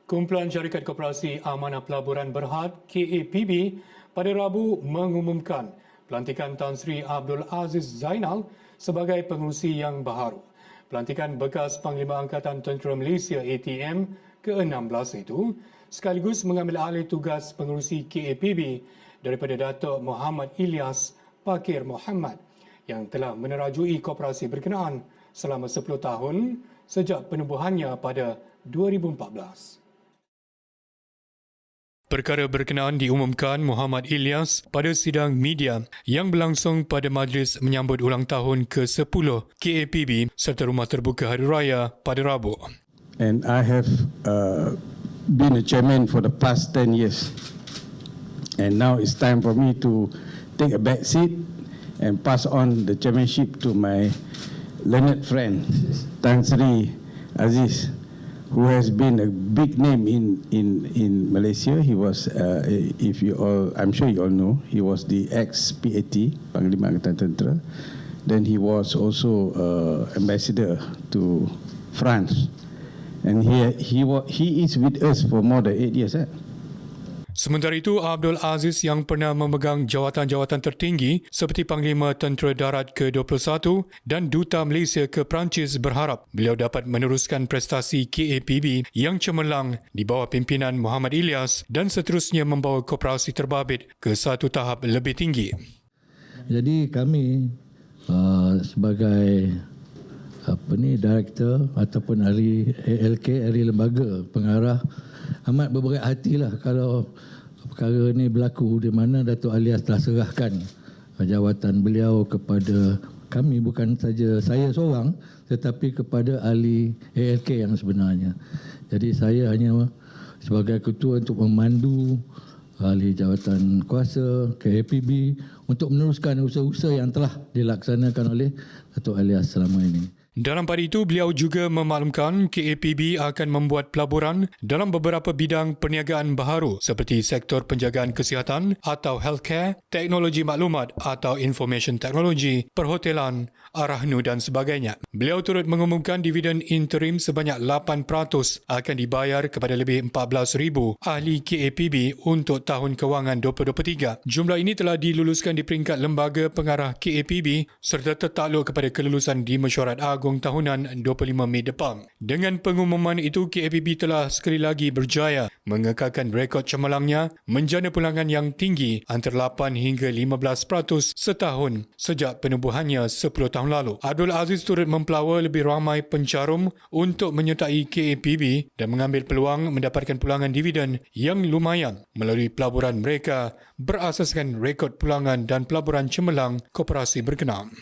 Kumpulan Syarikat Koperasi Amanah Pelaburan Berhad KAPB pada Rabu mengumumkan pelantikan Tan Sri Abdul Aziz Zainal sebagai pengerusi yang baharu. Pelantikan bekas Panglima Angkatan Tentera Malaysia ATM ke-16 itu sekaligus mengambil alih tugas pengerusi KAPB daripada Datuk Muhammad Ilyas Pakir Muhammad yang telah menerajui koperasi berkenaan selama 10 tahun sejak penubuhannya pada 2014. Perkara berkenaan diumumkan Muhammad Ilyas pada sidang media yang berlangsung pada majlis menyambut ulang tahun ke-10 KAPB serta Rumah Terbuka Hari Raya pada Rabu. And I have been a chairman for the past 10 years. And now it's time for me to take a back seat and pass on the chairmanship to my learned friend, Tan Sri Aziz, who has been a big name in Malaysia. He was, I'm sure you all know, he was the ex-PAT, Panglima Angkatan Tentera. Then he was also ambassador to France. And he is with us for more than 8 years. Sementara itu, Abdul Aziz yang pernah memegang jawatan-jawatan tertinggi seperti Panglima Tentera Darat ke-21 dan Duta Malaysia ke Perancis berharap beliau dapat meneruskan prestasi KAPB yang cemerlang di bawah pimpinan Muhammad Ilyas dan seterusnya membawa koperasi terbabit ke satu tahap lebih tinggi. Jadi kami sebagai director ataupun ahli ALK, ahli lembaga pengarah, amat berberat hatilah kalau perkara ini berlaku di mana Datuk Ilyas telah serahkan jawatan beliau kepada kami, bukan saja saya seorang tetapi kepada ahli ALK yang sebenarnya. Jadi saya hanya sebagai ketua untuk memandu ahli jawatan kuasa KAPB untuk meneruskan usaha-usaha yang telah dilaksanakan oleh Datuk Ilyas selama ini. Dalam pada itu, beliau juga memaklumkan KAPB akan membuat pelaburan dalam beberapa bidang perniagaan baharu seperti sektor penjagaan kesihatan atau healthcare, teknologi maklumat atau information technology, perhotelan, arahnu dan sebagainya. Beliau turut mengumumkan dividen interim sebanyak 8% akan dibayar kepada lebih 14,000 ahli KAPB untuk tahun kewangan 2023. Jumlah ini telah diluluskan di peringkat Lembaga Pengarah KAPB serta tertakluk kepada kelulusan di Mesyuarat Agung tahunan 25 Mei depan. Dengan pengumuman itu, KAPB telah sekali lagi berjaya mengekalkan rekod cemerlangnya menjana pulangan yang tinggi antara 8 hingga 15% setahun sejak penubuhannya 10 tahun lalu. Abdul Aziz turut mempelawa lebih ramai pencarum untuk menyertai KAPB dan mengambil peluang mendapatkan pulangan dividen yang lumayan melalui pelaburan mereka berasaskan rekod pulangan dan pelaburan cemerlang koperasi berkenaan.